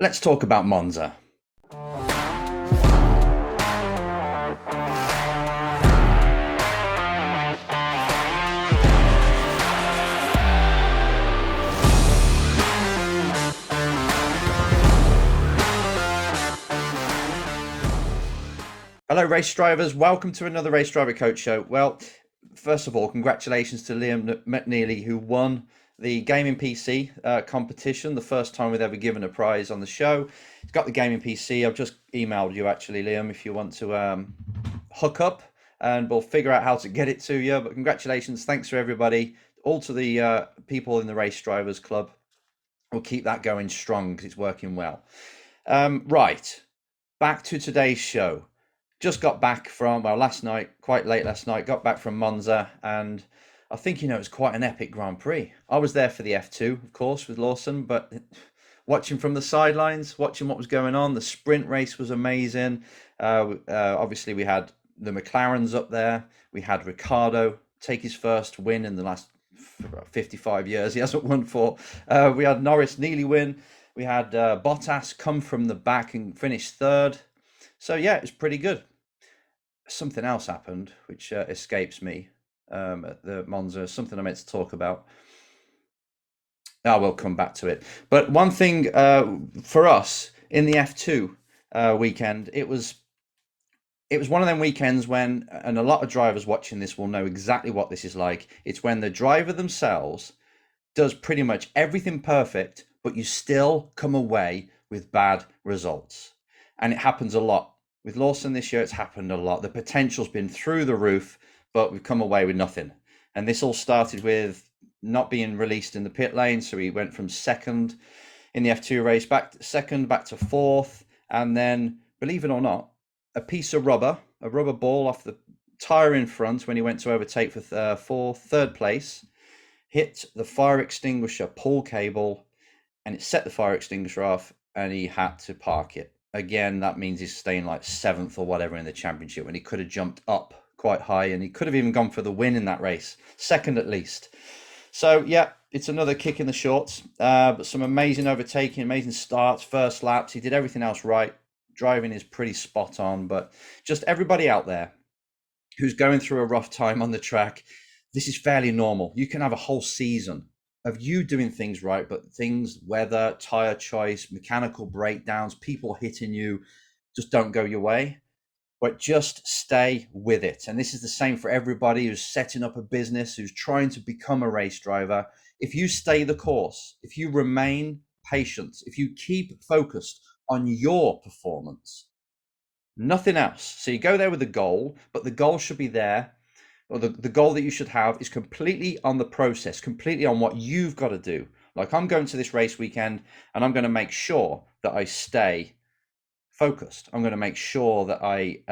Let's talk about Monza. Hello, race drivers. Welcome to another Race Driver Coach Show. Well, first of all, congratulations to Liam McNeely, who won the Gaming PC competition, the first time we've ever given a prize on the show. He's got the Gaming PC. I've just emailed you, actually, Liam, if you want to hook up, and we'll figure out how to get it to you. But congratulations. Thanks for everybody. All to the people in the Race Drivers Club. We'll keep that going strong because it's working well. Right. Back to today's show. Just got back from, well, last night, quite late last night, got back from Monza, and I think, it was quite an epic Grand Prix. I was there for the F2, of course, with Lawson, but watching from the sidelines, watching what was going on, the sprint race was amazing. Obviously, we had the McLarens up there. We had Ricciardo take his first win in the last 55 years. He hasn't won for. We had Norris nearly win. We had Bottas come from the back and finish third. So, yeah, it was pretty good. Something else happened, which escapes me at the Monza, something I meant to talk about. I will come back to it. But one thing for us in the F2 weekend, it was one of them weekends when, and a lot of drivers watching this will know exactly what this is like. It's when the driver themselves does pretty much everything perfect, but you still come away with bad results. And it happens a lot. With Lawson this year, it's happened a lot. The potential's been through the roof, but we've come away with nothing. And this all started with not being released in the pit lane. So he went from second in the F2 race, back to second, back to fourth. And then, believe it or not, a piece of rubber, a rubber ball off the tyre in front when he went to overtake for third place, hit the fire extinguisher pull cable, and it set the fire extinguisher off, and he had to park it. Again, that means he's staying like seventh or whatever in the championship, when he could have jumped up quite high, and he could have even gone for the win in that race, second at least. So, yeah, it's another kick in the shorts, but some amazing overtaking, amazing starts, first laps. He did everything else right. Driving is pretty spot on, but just everybody out there who's going through a rough time on the track, this is fairly normal. You can have a whole season of you doing things right, but things, weather, tire choice, mechanical breakdowns, people hitting you, just don't go your way. But just stay with it. And this is the same for everybody who's setting up a business, who's trying to become a race driver. If you stay the course, if you remain patient, if you keep focused on your performance, nothing else. So you go there with a goal, but the goal should be there, or the goal that you should have is completely on the process, completely on what you've got to do. Like, I'm going to this race weekend and I'm going to make sure that I stay focused. I'm going to make sure that I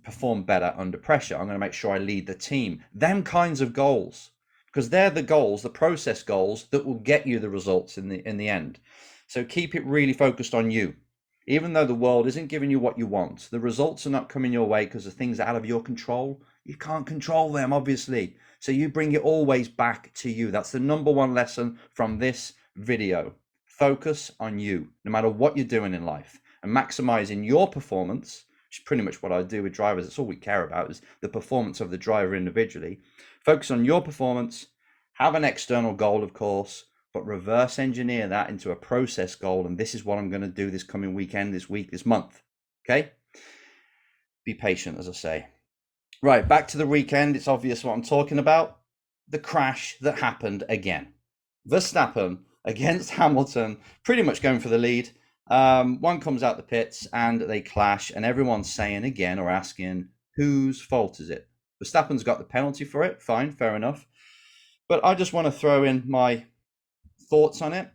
perform better under pressure. I'm going to make sure I lead the team. Them kinds of goals, because they're the goals, the process goals that will get you the results in the end. So keep it really focused on you. Even though the world isn't giving you what you want, the results are not coming your way because the things are out of your control. You can't control them, obviously. So you bring it always back to you. That's the number one lesson from this video. Focus on you, no matter what you're doing in life, and maximizing your performance, which is pretty much what I do with drivers. That's all we care about, is the performance of the driver individually. Focus on your performance, have an external goal, of course, but reverse engineer that into a process goal. And this is what I'm going to do this coming weekend, this week, this month. Okay? Be patient, as I say. Right, back to the weekend. It's obvious what I'm talking about. The crash that happened again. Verstappen against Hamilton, pretty much going for the lead. One comes out the pits and they clash, and everyone's saying again, or asking, whose fault is it? Verstappen's got the penalty for it. Fine, fair enough. But I just want to throw in my thoughts on it.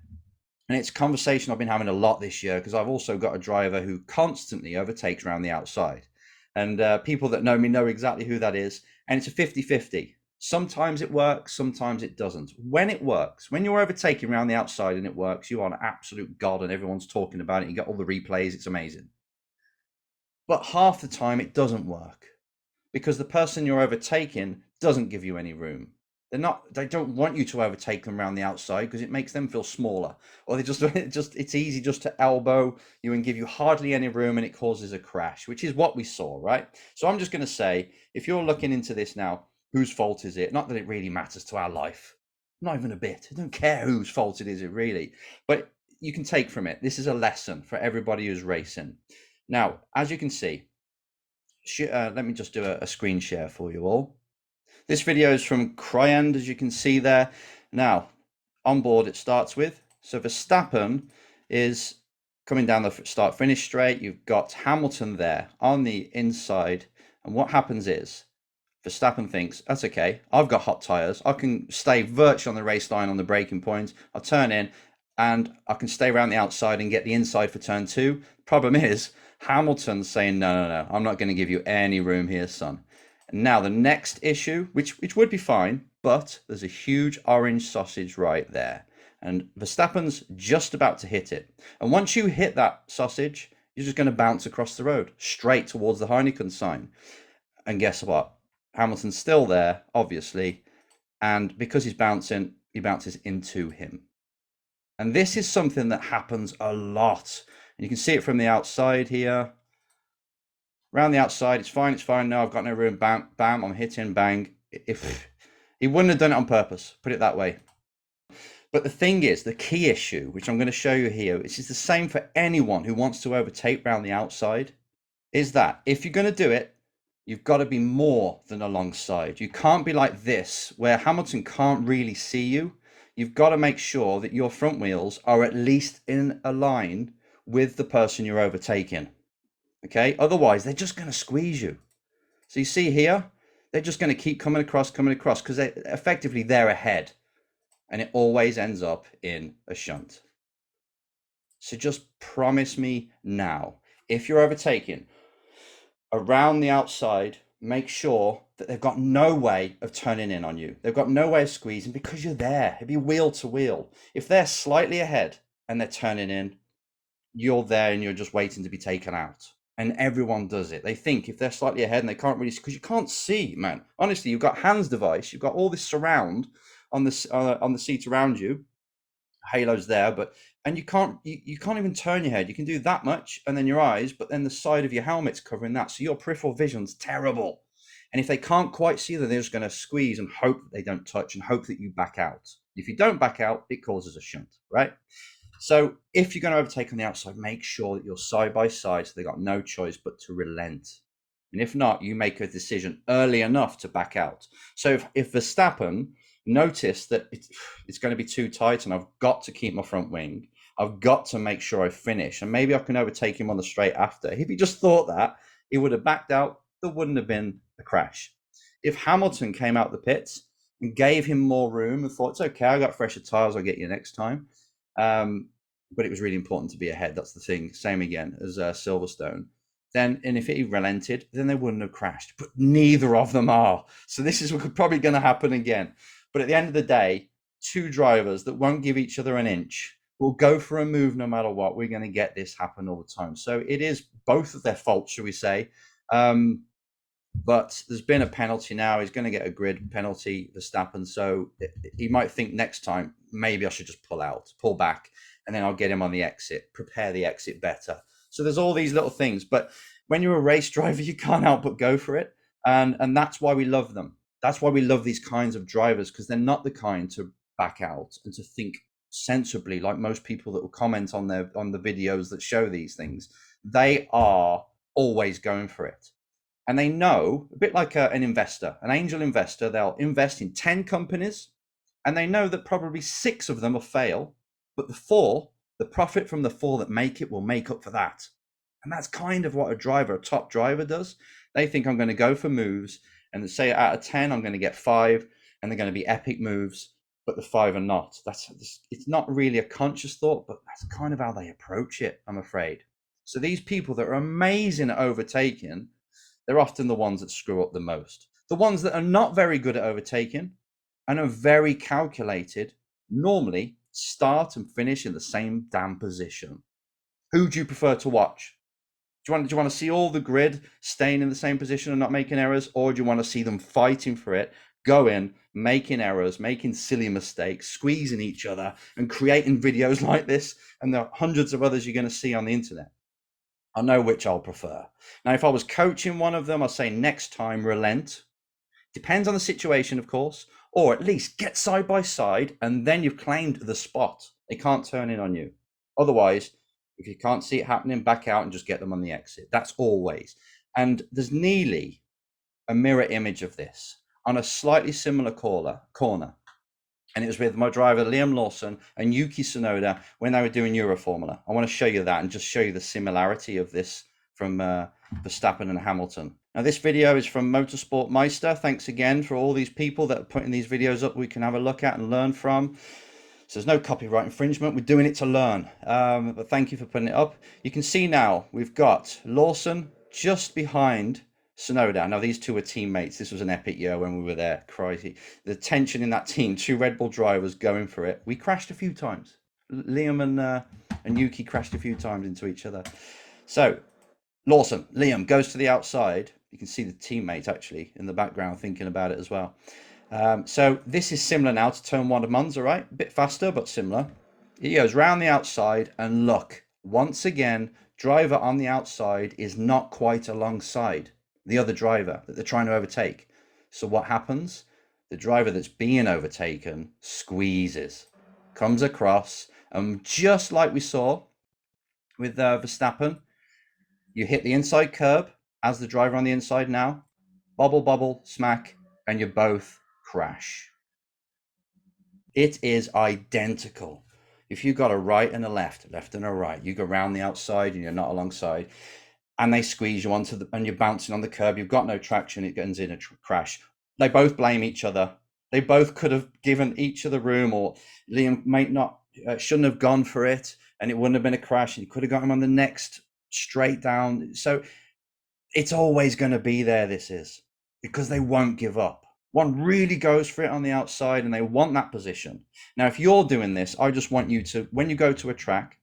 And it's a conversation I've been having a lot this year, because I've also got a driver who constantly overtakes around the outside. And people that know me know exactly who that is. And it's a 50-50. Sometimes it works, sometimes it doesn't. When it works, when you're overtaking around the outside and it works, you are an absolute god and everyone's talking about it. You get all the replays, it's amazing. But half the time it doesn't work, because the person you're overtaking doesn't give you any room. They don't want you to overtake them around the outside because it makes them feel smaller, or it's easy just to elbow you and give you hardly any room, and it causes a crash, which is what we saw, right? So I'm just going to say, if you're looking into this now, whose fault is it? Not that it really matters to our life, not even a bit. I don't care whose fault it is, it really, but you can take from it. This is a lesson for everybody who's racing. Now, as you can see, let me just do a screen share for you all. This video is from Cryand, as you can see there. Now, on board it starts with, so Verstappen is coming down the start-finish straight. You've got Hamilton there on the inside. And what happens is, Verstappen thinks, that's okay, I've got hot tyres. I can stay virtually on the race line on the braking point. I'll turn in and I can stay around the outside and get the inside for turn 2. Problem is, Hamilton's saying, no, I'm not going to give you any room here, son. And now the next issue, which would be fine, but there's a huge orange sausage right there. And Verstappen's just about to hit it. And once you hit that sausage, you're just going to bounce across the road, straight towards the Heineken sign. And guess what? Hamilton's still there, obviously. And because he's bouncing, he bounces into him. And this is something that happens a lot. And you can see it from the outside here. Around the outside, it's fine. No, I've got no room. Bam, I'm hitting, bang. If he wouldn't have done it on purpose, put it that way. But the thing is, the key issue, which I'm going to show you here, which is the same for anyone who wants to overtake around the outside, is that if you're going to do it, you've got to be more than alongside. You can't be like this, where Hamilton can't really see you. You've got to make sure that your front wheels are at least in a line with the person you're overtaking. Okay, otherwise they're just going to squeeze you. So you see here, they're just going to keep coming across because they're ahead, and it always ends up in a shunt. So just promise me now, if you're overtaking around the outside, make sure that they've got no way of turning in on you. They've got no way of squeezing because you're there. It'd be wheel to wheel. If they're slightly ahead and they're turning in, you're there and you're just waiting to be taken out. And everyone does it. They think if they're slightly ahead and they can't really, because you can't see, man. Honestly, you've got hands device, you've got all this surround on the seat around you, halos there, and you can't even turn your head. You can do that much, and then your eyes, but then the side of your helmet's covering that, so your peripheral vision's terrible. And if they can't quite see them, they're just going to squeeze and hope that they don't touch and hope that you back out. If you don't back out, it causes a shunt, right? So if you're going to overtake on the outside, make sure that you're side by side, so they've got no choice but to relent. And if not, you make a decision early enough to back out. So if Verstappen noticed that it's going to be too tight and I've got to keep my front wing, I've got to make sure I finish, and maybe I can overtake him on the straight after. If he just thought that, he would have backed out. There wouldn't have been a crash. If Hamilton came out the pits and gave him more room and thought, it's okay, I got fresher tires, I'll get you next time. But it was really important to be ahead. That's the thing. Same again as Silverstone. And if he relented, then they wouldn't have crashed. But neither of them are. So this is probably going to happen again. But at the end of the day, two drivers that won't give each other an inch will go for a move no matter what. We're going to get this happen all the time. So it is both of their faults, shall we say. But there's been a penalty now. He's going to get a grid penalty, Verstappen. So he might think next time, maybe I should just pull back, and then I'll get him on the exit, prepare the exit better. So there's all these little things. But when you're a race driver, you can't help but go for it. And that's why we love them. That's why we love these kinds of drivers, because they're not the kind to back out and to think sensibly like most people that will comment on the videos that show these things. They are always going for it. And they know, a bit like an investor, an angel investor, they'll invest in 10 companies, and they know that probably 6 of them will fail, but the profit from the 4 that make it will make up for that. And that's kind of what a top driver does. They think, I'm going to go for moves, and say out of 10, I'm going to get 5, and they're going to be epic moves, but the 5 are not. It's not really a conscious thought, but that's kind of how they approach it, I'm afraid. So these people that are amazing at overtaking, they're often the ones that screw up the most. The ones that are not very good at overtaking and are very calculated normally start and finish in the same damn position. Who do you prefer to watch? Do you want to see all the grid staying in the same position and not making errors, or do you want to see them fighting for it, going, making errors, making silly mistakes, squeezing each other, and creating videos like this. And there are hundreds of others you're going to see on the internet. I know which I'll prefer. Now, if I was coaching one of them, I'd say next time relent. Depends on the situation, of course, or at least get side by side, and then you've claimed the spot. They can't turn in on you. Otherwise, if you can't see it happening, back out and just get them on the exit. That's always. And there's nearly a mirror image of this on a slightly similar corner. And it was with my driver, Liam Lawson, and Yuki Tsunoda when they were doing Euro Formula. I want to show you that and just show you the similarity of this from Verstappen and Hamilton. Now, this video is from Motorsport Meister. Thanks again for all these people that are putting these videos up we can have a look at and learn from. So there's no copyright infringement. We're doing it to learn. But thank you for putting it up. You can see now we've got Lawson just behind Tsunoda. Now, these two are teammates. This was an epic year when we were there. Crazy. The tension in that team, two Red Bull drivers going for it. We crashed a few times. Liam and Yuki crashed a few times into each other. So Lawson, Liam goes to the outside. You can see the teammate actually in the background thinking about it as well. So this is similar now to turn one of Monza, right? A bit faster, but similar. He goes round the outside and look, once again, driver on the outside is not quite alongside the other driver that they're trying to overtake. So what happens? The driver that's being overtaken squeezes, comes across, and just like we saw with Verstappen, you hit the inside curb as the driver on the inside now, bubble, bubble, smack, and you both crash. It is identical. If you've got a right and a left and a right, you go round the outside and you're not alongside, and they squeeze you onto and you're bouncing on the curb, you've got no traction, it ends in a crash. They both blame each other. They both could have given each other room, or Liam might not, shouldn't have gone for it, and it wouldn't have been a crash, and you could have got him on the next straight down. So it's always going to be there, this is, because they won't give up. One really goes for it on the outside and they want that position. Now, if you're doing this, I just want you to, when you go to a track,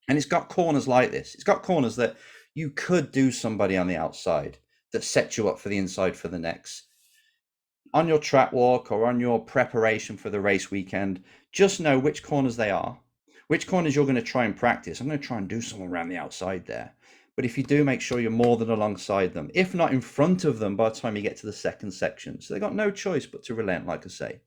and it's got corners like this, it's got corners that you could do somebody on the outside that sets you up for the inside for the next. On your track walk or on your preparation for the race weekend, just know which corners they are, which corners you're going to try and practice. I'm going to try and do something around the outside there. But if you do, make sure you're more than alongside them, if not in front of them by the time you get to the second section. So they've got no choice but to relent, like I say.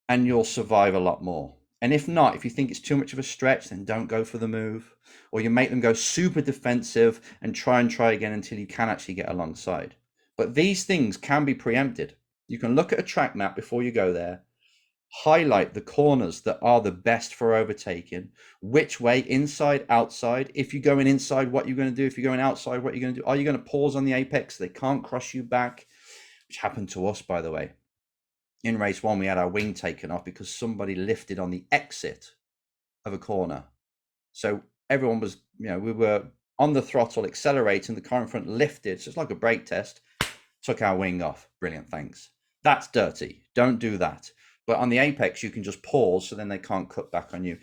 And you'll survive a lot more. And if not, if you think it's too much of a stretch, then don't go for the move. Or you make them go super defensive and try again until you can actually get alongside. But these things can be preempted. You can look at a track map before you go there, highlight the corners that are the best for overtaking, which way, inside, outside. If you're going inside, what you're going to do. If you're going outside, what you're going to do. Are you going to pause on the apex so they can't cross you back? Which happened to us, by the way. In race one, we had our wing taken off because somebody lifted on the exit of a corner. So everyone was, we were on the throttle, accelerating, the car in front lifted. So it's like a brake test, took our wing off. Brilliant, thanks. That's dirty. Don't do that. But on the apex, you can just pause so then they can't cut back on you.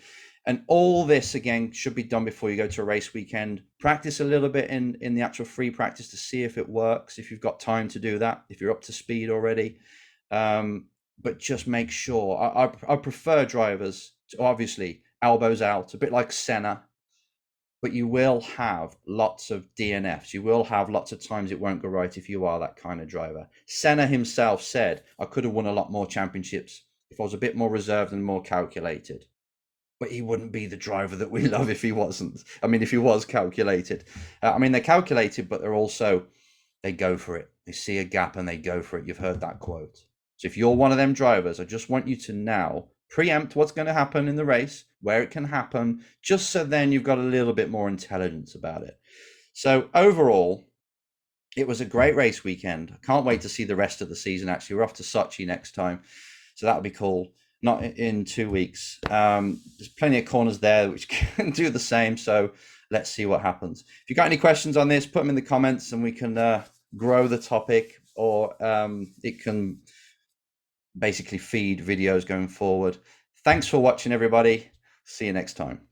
And all this, again, should be done before you go to a race weekend. Practice a little bit in the actual free practice to see if it works, if you've got time to do that, if you're up to speed already. But just make sure. I prefer drivers to obviously elbows out, a bit like Senna. But you will have lots of DNFs. You will have lots of times it won't go right if you are that kind of driver. Senna himself said, I could have won a lot more championships if I was a bit more reserved and more calculated. But he wouldn't be the driver that we love if he wasn't. I mean, if he was calculated. They're calculated, but they're also, they go for it. They see a gap and they go for it. You've heard that quote. So if you're one of them drivers, I just want you to now preempt what's going to happen in the race, where it can happen, just so then you've got a little bit more intelligence about it. So overall, it was a great race weekend. I can't wait to see the rest of the season. Actually, we're off to Sochi next time, so that'll be cool. Not in 2 weeks. There's plenty of corners there which can do the same, so let's see what happens. If you've got any questions on this, put them in the comments and we can grow the topic, or it can basically feed videos going forward. Thanks for watching, everybody. See you next time.